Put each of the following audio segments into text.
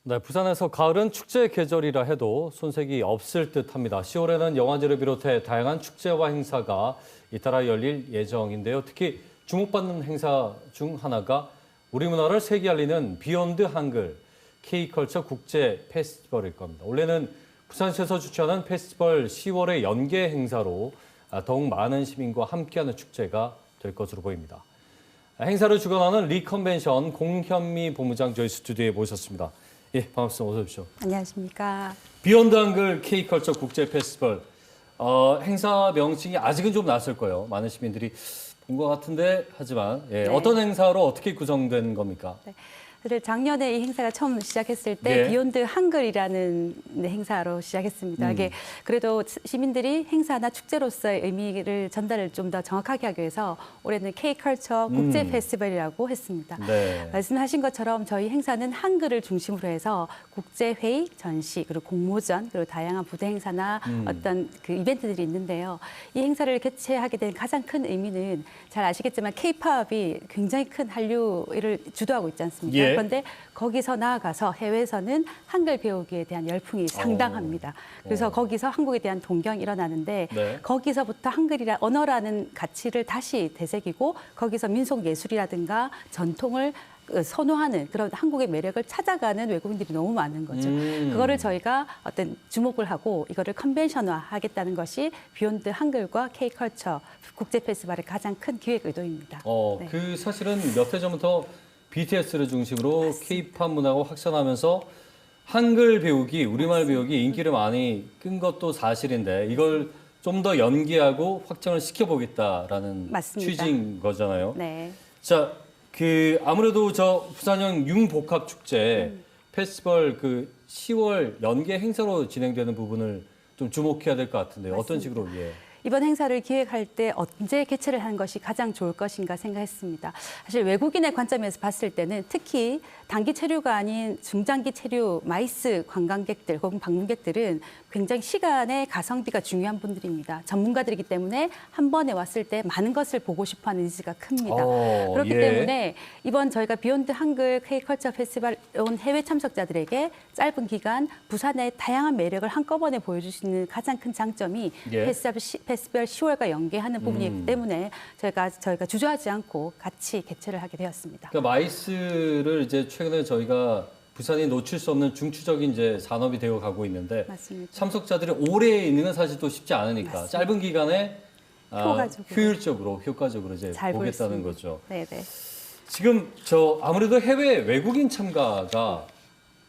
네, 부산에서 가을은 축제 계절이라 해도 손색이 없을 듯합니다. 10월에는 영화제를 비롯해 다양한 축제와 행사가 잇따라 열릴 예정인데요. 특히 주목받는 행사 중 하나가 우리 문화를 세계 알리는 비욘드 한글 K컬처 국제 페스티벌일 겁니다. 올해는 부산시에서 주최하는 페스티벌 10월의 연계 행사로 더욱 많은 시민과 함께하는 축제가 될 것으로 보입니다. 행사를 주관하는 리컨벤션 공현미 본부장 저희 스튜디오에 모셨습니다. 예, 반갑습니다. 어서 오십시오. 안녕하십니까. 비욘드 한글 K컬처 국제 페스티벌 행사 명칭이 아직은 좀 낯설 거예요. 많은 시민들이 본 것 같은데 하지만 네. 어떤 행사로 어떻게 구성된 겁니까? 네. 사실 작년에 이 행사가 처음 시작했을 때 비욘드 한글이라는 행사로 시작했습니다. 이게 그래도 시민들이 행사나 축제로서의 의미를 전달을 좀 더 정확하게 하기 위해서 올해는 K컬처 국제 페스티벌이라고 했습니다. 네. 말씀하신 것처럼 저희 행사는 한글을 중심으로 해서 국제회의, 전시, 그리고 공모전, 그리고 다양한 부대 행사나 어떤 그 이벤트들이 있는데요. 이 행사를 개최하게 된 가장 큰 의미는 잘 아시겠지만 K-팝이 굉장히 큰 한류를 주도하고 있지 않습니까? 예. 그런데 거기서 나아가서 해외에서는 한글 배우기에 대한 열풍이 상당합니다. 그래서 거기서 한국에 대한 동경이 일어나는데 네. 거기서부터 한글이라 언어라는 가치를 다시 되새기고 거기서 민속 예술이라든가 전통을 선호하는 그런 한국의 매력을 찾아가는 외국인들이 너무 많은 거죠. 그거를 저희가 어떤 주목을 하고 이거를 컨벤션화 하겠다는 것이 비욘드 한글과 K컬처 국제 페스티벌의 가장 큰 기획 의도입니다. 네. 그 사실은 몇 해 전부터 BTS를 중심으로 K-팝 문화가 확산하면서 한글 배우기, 우리말 배우기 인기를 많이 끈 것도 사실인데 이걸 좀 더 연기하고 확장을 시켜보겠다라는 맞습니다. 취지인 거잖아요. 네. 자, 아무래도 저 부산형 융복합 축제 페스티벌 10월 연계 행사로 진행되는 부분을 좀 주목해야 될 것 같은데요. 어떤 식으로? 예. 이번 행사를 기획할 때 언제 개최를 하는 것이 가장 좋을 것인가 생각했습니다. 사실 외국인의 관점에서 봤을 때는 특히 단기 체류가 아닌 중장기 체류 마이스 관광객들 혹은 방문객들은 굉장히 시간의 가성비가 중요한 분들입니다. 전문가들이기 때문에 한 번에 왔을 때 많은 것을 보고 싶어하는 의지가 큽니다. 그렇기 때문에 이번 저희가 비욘드 한글 K컬처 페스티벌 온 해외 참석자들에게 짧은 기간 부산의 다양한 매력을 한꺼번에 보여줄 수 있는 가장 큰 장점이 페스티벌 10월과 연계하는 부분이기 때문에 저희가 주저하지 않고 같이 개최를 하게 되었습니다. 그러니까 마이스를 이제 최근에 저희가 부산이 놓칠 수 없는 중추적인 이제 산업이 되어 가고 있는데 맞습니다. 참석자들이 오래 있는 건 사실 또 쉽지 않으니까 맞습니다. 짧은 기간에 효과적으로 이제 잘 보겠다는 거죠. 네네. 지금 아무래도 해외 외국인 참가가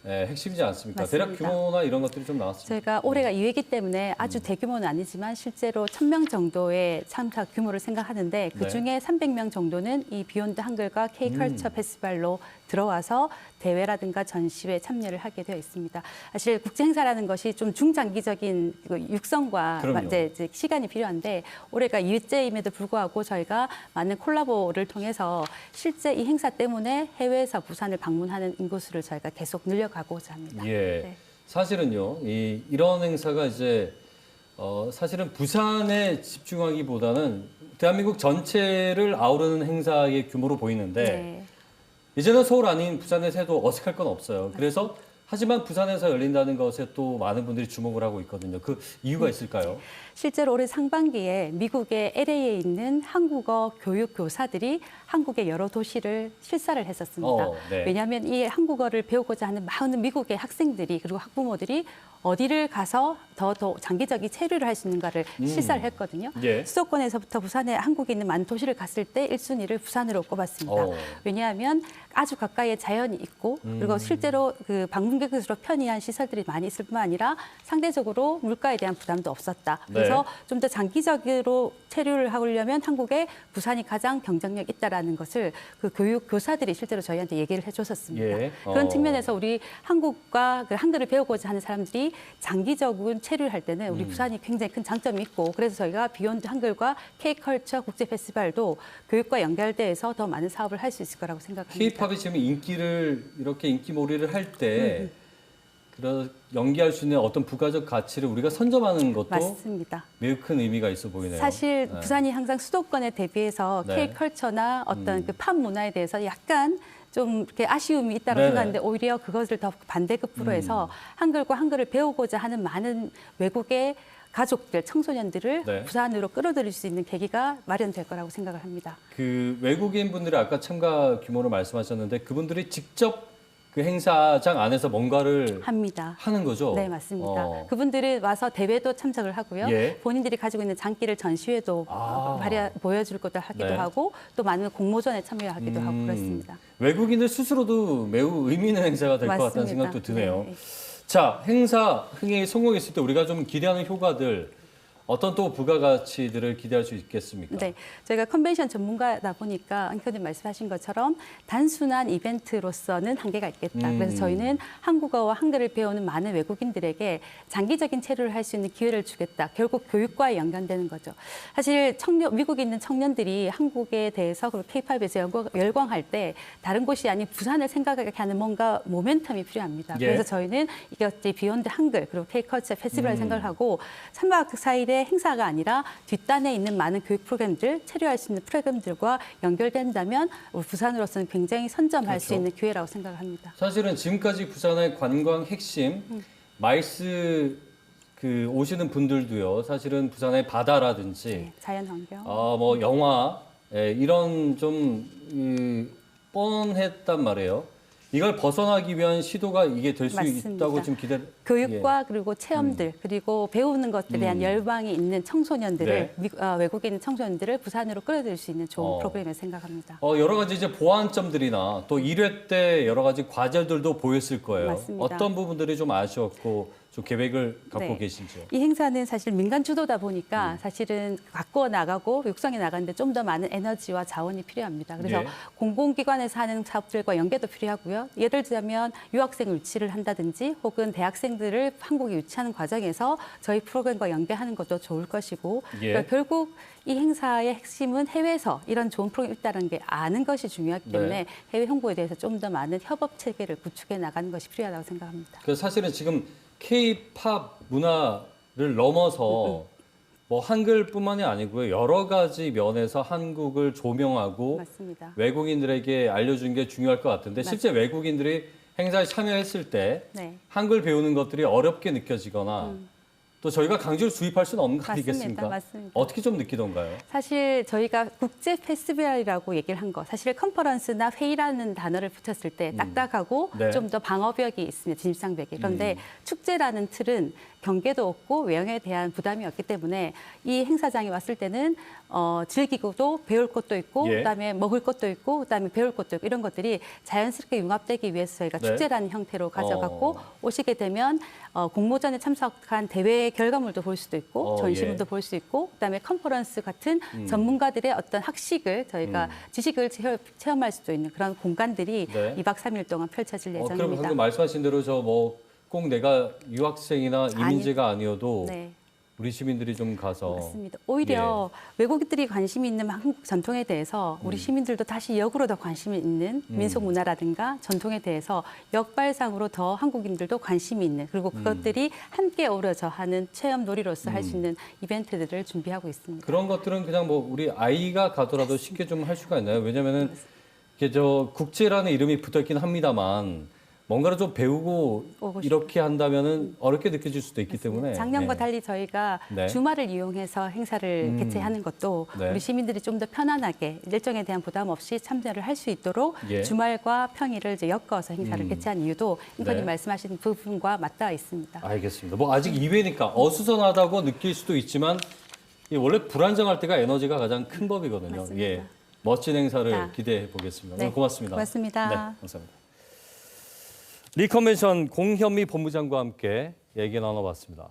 핵심이지 않습니까? 맞습니다. 대략 규모나 이런 것들이 좀 나왔습니다. 저희가 올해가 2회이기 때문에 아주 대규모는 아니지만 실제로 1,000명 정도의 참석 규모를 생각하는데 그중에 300명 정도는 이 비욘드 한글과 K컬처 페스티벌로 들어와서 대회라든가 전시회에 참여를 하게 되어 있습니다. 사실 국제 행사라는 것이 좀 중장기적인 육성과 이제 시간이 필요한데 올해가 2회째임에도 불구하고 저희가 많은 콜라보를 통해서 실제 이 행사 때문에 해외에서 부산을 방문하는 인구수를 저희가 계속 늘려가고자 합니다. 예. 네. 사실은요, 이런 행사가 이제 사실은 부산에 집중하기보다는 대한민국 전체를 아우르는 행사의 규모로 보이는데 네. 이제는 서울 아닌 부산에서 해도 어색할 건 없어요. 그래서 하지만 부산에서 열린다는 것에 또 많은 분들이 주목을 하고 있거든요. 그 이유가 있을까요? 실제로 올해 상반기에 미국의 LA에 있는 한국어 교육 교사들이 한국의 여러 도시를 실사를 했었습니다. 네. 왜냐하면 이 한국어를 배우고자 하는 많은 미국의 학생들이 그리고 학부모들이 어디를 가서 더 장기적인 체류를 할 수 있는가를 실사를 했거든요. 수도권에서부터 부산에 한국에 있는 많은 도시를 갔을 때 1순위를 부산으로 꼽았습니다. 왜냐하면 아주 가까이에 자연이 있고 그리고 실제로 그 방문객으로 편의한 시설들이 많이 있을 뿐만 아니라 상대적으로 물가에 대한 부담도 없었다. 그래서 좀 더 장기적으로 체류를 하려면 한국에 부산이 가장 경쟁력 있다라는 것을 그 교육 교사들이 실제로 저희한테 얘기를 해줬었습니다. 그런 측면에서 우리 한국과 그 한글을 배우고자 하는 사람들이 장기적인 체류를 할 때는 우리 부산이 굉장히 큰 장점이 있고 그래서 저희가 비욘드 한글과 K컬처 국제 페스티벌도 교육과 연결돼서 더 많은 사업을 할 수 있을 거라고 생각합니다. K-팝이 지금 이렇게 인기몰이를 할 때 연기할 수 있는 어떤 부가적 가치를 우리가 선점하는 것도 맞습니다. 매우 큰 의미가 있어 보이네요. 사실 부산이 항상 수도권에 대비해서 K컬처나 어떤 그 팝 문화에 대해서 약간 좀 이렇게 아쉬움이 있다고 네네. 생각하는데 오히려 그것을 더 반대급부로 해서 한글과 한글을 배우고자 하는 많은 외국의 가족들, 청소년들을 네. 부산으로 끌어들일 수 있는 계기가 마련될 거라고 생각을 합니다. 그 외국인 분들이 아까 참가 규모를 말씀하셨는데 그분들이 직접 그 행사장 안에서 뭔가를 합니다. 하는 거죠? 네, 맞습니다. 그분들이 와서 대회도 참석을 하고요. 예. 본인들이 가지고 있는 장기를 전시회도 보여줄 것도 하기도 네. 하고 또 많은 공모전에 참여하기도 하고 그렇습니다. 외국인들 스스로도 매우 의미 있는 행사가 될 것 같다는 맞습니다. 생각도 드네요. 네. 자, 행사 흥행이 성공했을 때 우리가 좀 기대하는 효과들 어떤 또 부가가치들을 기대할 수 있겠습니까? 네, 저희가 컨벤션 전문가다 보니까 앵커님 말씀하신 것처럼 단순한 이벤트로서는 한계가 있겠다. 그래서 저희는 한국어와 한글을 배우는 많은 외국인들에게 장기적인 체류를 할 수 있는 기회를 주겠다. 결국 교육과 연관되는 거죠. 사실 미국에 있는 청년들이 한국에 대해서 그리고 K-팝에서 열광할 때 다른 곳이 아닌 부산을 생각하게 하는 뭔가 모멘텀이 필요합니다. 예. 그래서 저희는 이게 비욘드 한글 그리고 K-컬처 페스티벌을 생각을 하고 3박 4일의 행사가 아니라 뒷단에 있는 많은 교육 프로그램들, 체류할 수 있는 프로그램들과 연결된다면 우리 부산으로서는 굉장히 선점할 수 그렇죠. 있는 기회라고 생각을 합니다. 사실은 지금까지 부산의 관광 핵심 마이스 그 오시는 분들도요. 사실은 부산의 바다라든지 네, 자연 환경. 뭐 영화 이런 좀 뻔했단 말이에요. 이걸 벗어나기 위한 시도가 이게 될 수 맞습니다. 있다고 지금 교육과 그리고 체험들 그리고 배우는 것들에 대한 열망이 있는 청소년들을 네. 외국에 있는 청소년들을 부산으로 끌어들일 수 있는 좋은 프로그램을 생각합니다. 여러 가지 이제 보완점들이나 또 1회 때 여러 가지 과제들도 보였을 거예요. 맞습니다. 어떤 부분들이 좀 아쉬웠고 좀 계획을 갖고 네. 계신지요? 이 행사는 사실 민간 주도다 보니까 사실은 갖고 나가고 육성해 나가는데 좀 더 많은 에너지와 자원이 필요합니다. 그래서 예. 공공기관에서 하는 사업들과 연계도 필요하고요. 예를 들자면 유학생 유치를 한다든지 혹은 대학생들을 한국에 유치하는 과정에서 저희 프로그램과 연계하는 것도 좋을 것이고 예. 그러니까 결국 이 행사의 핵심은 해외에서 이런 좋은 프로그램이 있다는 게 아는 것이 중요하기 때문에 네. 해외 홍보에 대해서 좀 더 많은 협업 체계를 구축해 나가는 것이 필요하다고 생각합니다. 그 사실은 지금 K-팝 문화를 넘어서 뭐 한글뿐만이 아니고요. 여러 가지 면에서 한국을 조명하고 맞습니다. 외국인들에게 알려준 게 중요할 것 같은데 실제 외국인들이 행사에 참여했을 때 네. 한글 배우는 것들이 어렵게 느껴지거나 또 저희가 강제로 수입할 수는 없는 거 맞습니다. 아니겠습니까? 맞습니다. 어떻게 좀 느끼던가요? 사실 저희가 국제 페스티벌이라고 얘기를 한 거, 사실 컨퍼런스나 회의라는 단어를 붙였을 때 딱딱하고 네. 좀 더 방어벽이 있습니다. 진입장벽이. 그런데 축제라는 틀은 경계도 없고 외형에 대한 부담이 없기 때문에 이 행사장에 왔을 때는 즐기고도 배울 것도 있고 예. 그다음에 먹을 것도 있고 그다음에 배울 것도 있고 이런 것들이 자연스럽게 융합되기 위해서 저희가 네. 축제라는 형태로 가져갔고 오시게 되면 공모전에 참석한 대회 결과물도 볼 수도 있고 전시물도 예. 볼 수 있고 그다음에 컨퍼런스 같은 전문가들의 어떤 학식을 저희가 지식을 체험할 수도 있는 그런 공간들이 네. 2박 3일 동안 펼쳐질 그럼 예정입니다. 방금 말씀하신 대로 저 뭐 꼭 내가 유학생이나 이민자가 아니어도 네. 우리 시민들이 좀 가서 맞습니다. 오히려 외국인들이 관심이 있는 한국 전통에 대해서 우리 시민들도 다시 역으로 더 관심이 있는 민속 문화라든가 전통에 대해서 역발상으로 더 한국인들도 관심이 있는 그리고 그것들이 함께 어우러져 하는 체험 놀이로서 할 수 있는 이벤트들을 준비하고 있습니다. 그런 것들은 그냥 뭐 우리 아이가 가더라도 쉽게 좀 할 수가 있나요? 왜냐면은 이게 저 국제라는 이름이 붙어 있긴 합니다만 뭔가를 좀 배우고 오고 이렇게 한다면은 어렵게 느껴질 수도 있기 때문에 작년과 네. 달리 저희가 네. 주말을 이용해서 행사를 개최하는 것도 네. 우리 시민들이 좀 더 편안하게 일정에 대한 부담 없이 참여를 할 수 있도록 예. 주말과 평일을 이제 엮어서 행사를 개최한 이유도 인턴님 네. 말씀하신 부분과 맞닿아 있습니다. 알겠습니다. 뭐 아직 2회니까 어수선하다고 느낄 수도 있지만 이 원래 불안정할 때가 에너지가 가장 큰 법이거든요. 맞습니다. 예, 멋진 행사를 자. 기대해 보겠습니다. 네. 오늘 고맙습니다. 고맙습니다. 네, 감사합니다. 리컨벤션 공현미 본부장과 함께 얘기 나눠봤습니다.